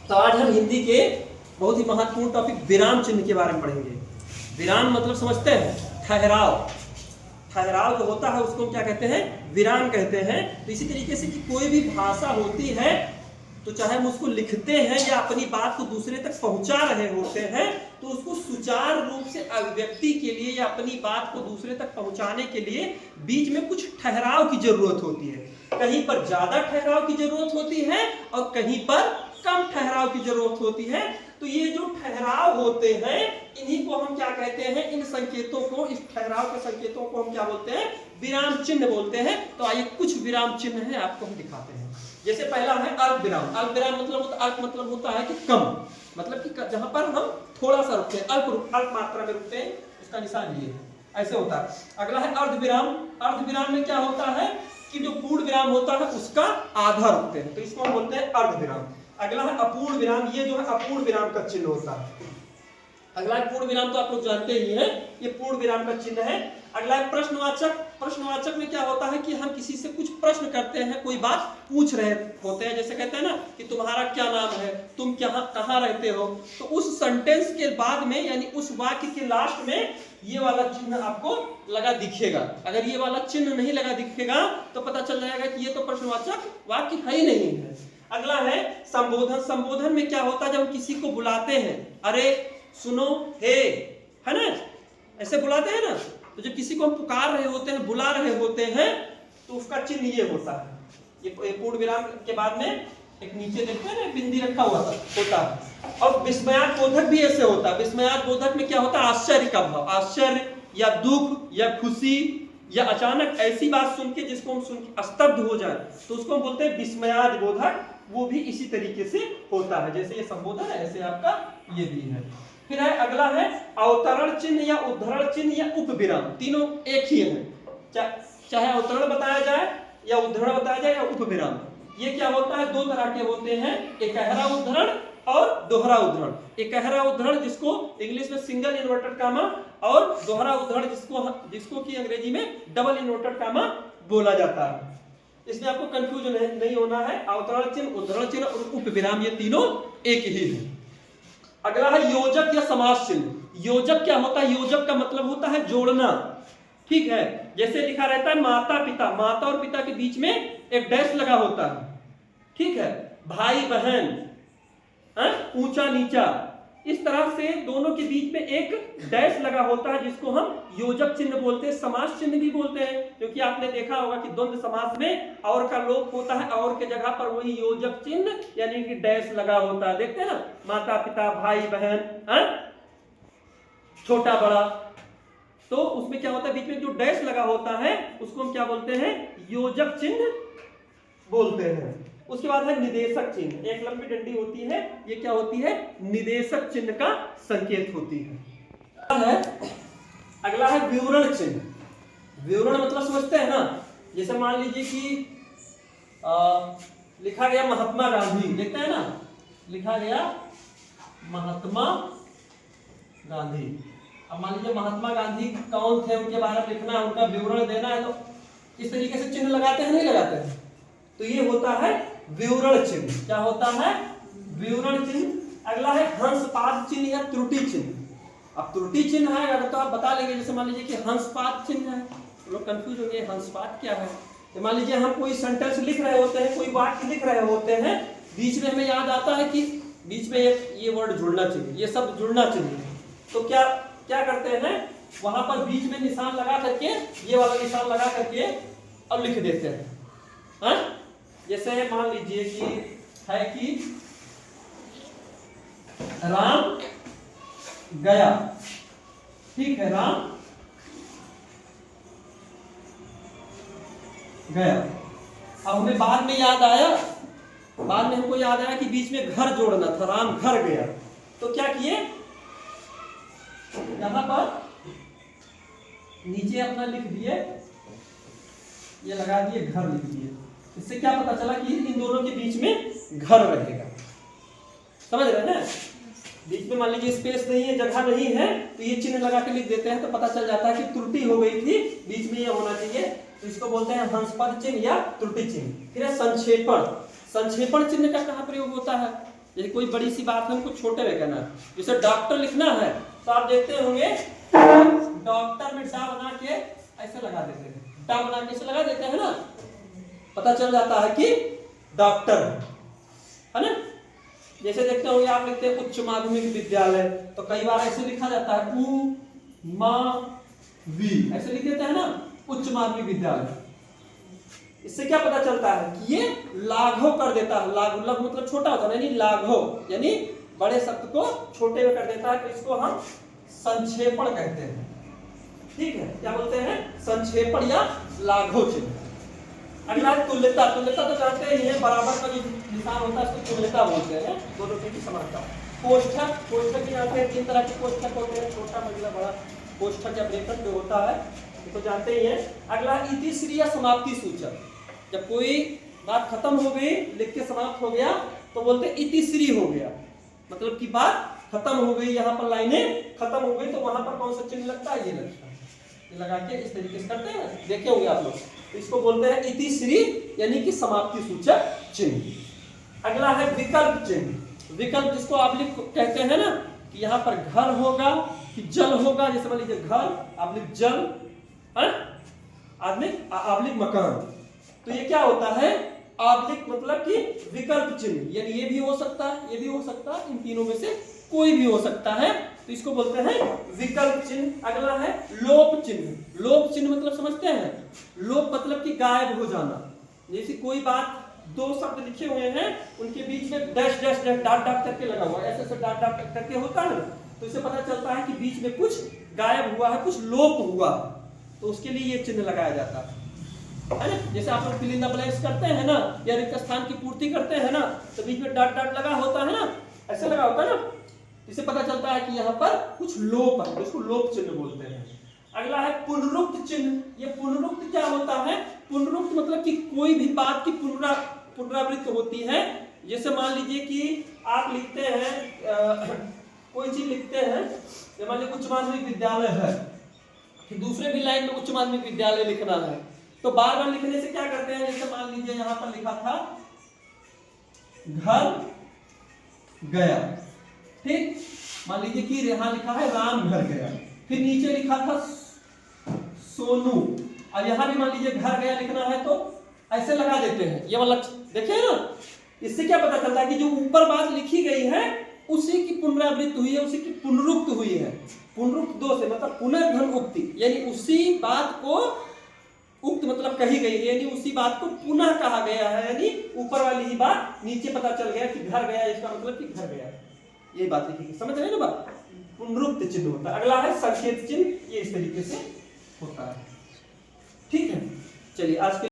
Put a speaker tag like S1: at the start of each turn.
S1: तो आज हम हिंदी के बहुत ही महत्वपूर्ण टॉपिक विराम चिन्ह के बारे में पढ़ेंगे। विराम मतलब समझते हैं ठहराव। ठहराव जो होता है उसको क्या कहते हैं, विराम कहते हैं। तो इसी तरीके से कि कोई भी भाषा होती है तो चाहे हम उसको लिखते हैं या अपनी बात को दूसरे तक पहुंचा रहे होते हैं तो उसको सुचारू रूप से अभिव्यक्ति के लिए या अपनी बात को दूसरे तक पहुंचाने के लिए बीच में कुछ ठहराव की जरूरत होती है। कहीं पर ज्यादा ठहराव की जरूरत होती है और कहीं पर कम ठहराव की जरूरत होती है। तो ये जो ठहराव होते हैं इन्हीं को हम क्या कहते हैं, इन संकेतों को, इस ठहराव के संकेतों को हम क्या बोलते हैं, विराम चिन्ह बोलते हैं। तो आइए कुछ विराम चिन्ह है आपको हम दिखाते हैं। जैसे पहला है अल्प विराम। अल्प विराम मतलब होता है कि कम, मतलब कि जहां पर हम थोड़ा सा रुकते हैं, अल्प मात्रा में रुकते हैं, इसका निशान ये है, ऐसे होता है। अगला है अर्ध विराम। अर्ध विराम में क्या होता है कि जो पूर्ण विराम होता है उसका आधा रुकते हैं, तो इसको हम बोलते हैं अर्ध विराम। अगला है अपूर्ण विराम। ये जो है अपूर्ण विराम का चिन्ह होता है। अगला है पूर्ण विराम, तो आप लोग जानते ही हैं, ये पूर्ण विराम का चिन्ह है। अगला है प्रश्नवाचक। प्रश्नवाचक में क्या होता है कि हम किसी से कुछ प्रश्न करते हैं, कोई बात पूछ रहे होते हैं, जैसे कहते हैं ना कि तुम्हारा क्या नाम है, तुम कहाँ रहते हो, तो उस सेंटेंस के बाद में यानी उस वाक्य के लास्ट में ये वाला चिन्ह आपको लगा दिखेगा। अगर ये वाला चिन्ह नहीं लगा दिखेगा तो पता चल जाएगा कि ये तो प्रश्नवाचक वाक्य है ही नहीं है। अगला है संबोधन। संबोधन में क्या होता है, जब हम किसी को बुलाते हैं, अरे सुनो, हे, है ना, ऐसे बुलाते हैं ना, तो जब किसी को हम पुकार रहे होते हैं, बुला रहे होते हैं, तो उसका चिन्ह ये होता है। ये पूर्ण विराम के बाद में एक नीचे देखते हैं ना बिंदी रखा हुआ होता है। और विस्मयात्मक भी ऐसे होता है। विस्मयात्मक में क्या होता है, आश्चर्य का भाव, आश्चर्य या दुख या खुशी या अचानक ऐसी बात सुन के जिसको हम सुन के स्तब्ध हो जाए तो उसको हम बोलते हैं विस्मयादिबोधक। वो भी इसी तरीके से होता है, जैसे ये संबोधन है ऐसे आपका ये भी है। फिर है अगला है अवतरण चिन्ह या उद्धरण चिन्ह या उपविराम। तीनों एक ही है, चाहे अवतरण बताया जाए या उद्धरण बताया जाए या उपविराम। ये क्या होता है, दो तरह के होते हैं, एकहरा उद्धरण और दोहरा उद्धरण। एकहरा उद्धरण जिसको इंग्लिश में सिंगल इन्वर्टेड कामा और दोहरा उद्धरण जिसको कि अंग्रेजी में डबल इन्वर्टेड कामा बोला जाता है। इसमें आपको कंफ्यूजन नहीं होना है। अवतरण चिन्ह, उद्धरण चिन्ह और उपविराम ये तीनों एक ही है। अगला है योजक या समास चिन्ह। योजक क्या होता है, योजक का मतलब होता है जोड़ना, ठीक है। जैसे लिखा रहता है माता पिता, माता और पिता के बीच में एक डैश लगा होता है, ठीक है। भाई बहन, ऊंचा नीचा, इस तरह से दोनों के बीच में एक डैश लगा होता है जिसको हम योजक चिन्ह बोलते हैं। समास चिन्ह भी बोलते हैं, क्योंकि आपने देखा होगा कि द्वंद्व समास में और का लोप होता है, और के जगह पर वही योजक चिन्ह यानी कि डैश लगा होता है। देखते हैं ना, माता पिता, भाई बहन, छोटा बड़ा, तो उसमें क्या होता है, बीच में जो डैश लगा होता है उसको हम क्या बोलते हैं, योजक चिन्ह बोलते हैं। उसके बाद है निदेशक चिन्ह। एक लंबी डंडी होती है, ये क्या होती है, निदेशक चिन्ह का संकेत होती है। अगला है विवरण चिन्ह। विवरण मतलब समझते हैं ना, जैसे मान लीजिए कि लिखा गया महात्मा गांधी, देखते हैं ना, लिखा गया महात्मा गांधी। अब मान लीजिए महात्मा गांधी कौन थे, उनके बारे में लिखना है, उनका विवरण देना है, तो इस तरीके से चिन्ह लगाते हैं, नहीं लगाते हैं, तो ये होता है विवरण चिन्ह। क्या होता है, विवरण चिन्ह। अगला है हंसपाद चिन्ह या त्रुटि चिन्ह। अब त्रुटि चिन्ह है अगर तो आप बता लेंगे, जैसे मान लीजिए कि हंसपाद चिन्ह है, तो लोग कंफ्यूज होंगे हंसपाद क्या है। तो मान लीजिए हम कोई सेंटेंस लिख रहे होते हैं, कोई वाक्य लिख रहे होते हैं, बीच में हमें याद आता है कि बीच में ये वर्ड जुड़ना चाहिए, ये शब्द जुड़ना चाहिए, तो क्या करते हैं, वहां पर बीच में निशान लगा करके, ये वाला निशान लगा करके और लिख देते हैं। जैसे मान लीजिए कि है कि राम गया, ठीक है, राम गया। अब हमें बाद में याद आया, बाद में हमको याद आया कि बीच में घर जोड़ना था, राम घर गया, तो क्या किए, यहां पर नीचे अपना लिख दिए, ये लगा दिए, घर लिख दिए। इससे क्या पता चला कि इन दोनों के बीच में घर रहेगा, समझ रहे हैं। बीच में मान लीजिए स्पेस नहीं है, जगह नहीं है, तो ये चिन्ह लगा के लिख देते हैं, तो पता चल जाता है कि त्रुटि हो गई थी, बीच में ये होना चाहिए, तो इसको बोलते हैं हंसपद चिन्ह या त्रुटि चिन्ह। फिर है संक्षेपण। संक्षेपण चिन्ह का कहाँ प्रयोग होता है, जैसे कोई बड़ी सी बात है उनको छोटे में कहना है। जैसे डॉक्टर लिखना है तो आप देखते होंगे डॉक्टर में डा बना के ऐसे लगा देते हैं, डा बना के ऐसे लगा देते हैं ना, पता चल जाता है कि डॉक्टर है ना। जैसे देखते होंगे आप लिखते हैं उच्च माध्यमिक विद्यालय तो कई बार ऐसे लिखा जाता है उ मा वी, ऐसे लिख देते हैं ना उच्च माध्यमिक विद्यालय। इससे क्या पता चलता है कि ये लाघव कर देता है। लाघव लघु मतलब छोटा होता है, यानी लाघव यानी बड़े शब्द को छोटे में कर देता है, तो इसको हम संक्षेपण कहते हैं। ठीक है, क्या बोलते हैं? संक्षेपण या लाघव चिन्ह। अगला है तुल्यता। तुल्यता तो जानते ही हैं, बराबर का जो निशान होता है उसको तुल्यता बोलते हैं, दोनों की समानता। कोष्ठक, कोष्ठक जानते हैं, 3 तरह के कोष्ठक होते हैं, छोटा मतलब बड़ा कोष्ठक या ब्रैकेट जो होता है तो जानते ही हैं। अगला इतिश्री या समाप्ति सूचक। जब कोई बात खत्म हो गई, लिख के समाप्त हो गया तो बोलते हैं इतिश्री हो गया, मतलब कि बात खत्म हो गई, यहाँ पर लाइनें खत्म हो गई तो वहां पर कौन सा चिन्ह लगता है? ये लगता है। ये लगा के इस तरीके से करते हैं, देखे होंगे आप लोग। तो इसको बोलते हैं इतिश्री यानी कि समाप्ति सूचक चिन्ह। अगला है विकल्प चिन्ह। विकल्प जिसको आप लिख कहते हैं ना कि यहाँ पर घर होगा कि जल होगा, जैसे मान लीजिए घर, आप लिख जल, आप लिख मकान, तो ये क्या होता है? आब्लिक मतलब कि विकल्प चिन्ह, यानी ये भी हो सकता है, ये भी हो सकता है, इन तीनों में से कोई भी हो सकता है, तो इसको बोलते हैं विकल्प चिन्ह। अगला है लोप चिन्ह। लोप चिन्ह मतलब समझते हैं? लोप मतलब कि गायब हो जाना। जैसे कोई बात, 2 शब्द लिखे हुए हैं, उनके बीच में dash dash dash dot dot करके लगा हुआ है, ऐसे ऐसे डॉट डॉट करके होता है, तो इससे पता चलता है कि बीच में कुछ गायब हुआ है, कुछ लोप हुआ, तो उसके लिए ये चिन्ह लगाया जाता है ना। जैसे आप लोग फिल इन द ब्लैंक्स करते हैं ना, या रिक्त स्थान की पूर्ति करते हैं ना, तो बीच में डॉट डॉट लगा होता है ना, ऐसे लगा होता है ना, इससे पता चलता है कि यहाँ पर कुछ लोप है, उसको लोप चिन्ह बोलते हैं। अगला है पुनरुक्त चिन्ह। ये पुनरुक्त क्या होता है? पुनरुक्त मतलब कि कोई भी बात की पुनरावृत्ति होती है। जैसे मान लीजिए कि आप लिखते हैं कोई चीज लिखते हैं, मान लीजिए उच्च माध्यमिक विद्यालय है, फिर दूसरे भी लाइन में उच्च माध्यमिक विद्यालय लिखना है, तो बार बार लिखने से क्या करते हैं? जैसे मान लीजिए यहाँ पर लिखा था घर गया, ठीक, मान लीजिए कि यहाँ लिखा है राम घर गया, फिर नीचे लिखा था सोनू, और यहाँ भी मान लीजिए घर गया लिखना है तो ऐसे लगा देते हैं, ये वाला देखिए ना। इससे क्या पता चलता है कि जो ऊपर बात लिखी गई है उसी की पुनरावृत्ति हुई है, उसी की पुनरुक्त हुई है। पुनरुक्त 2 से मतलब पुनर्धन उक्ति, यानी उसी बात को उक्त मतलब कही गई है, यानी उसी बात को पुनः कहा गया है, यानी ऊपर वाली ही बात नीचे पता चल गया कि घर गया, इसका मतलब कि घर गया, ये बात लिखी। समझ रहे हैं ना बात? पुनरुक्त चिन्ह होता है। अगला है संकेत चिन्ह, ये इस तरीके से होता है। ठीक है, चलिए आज के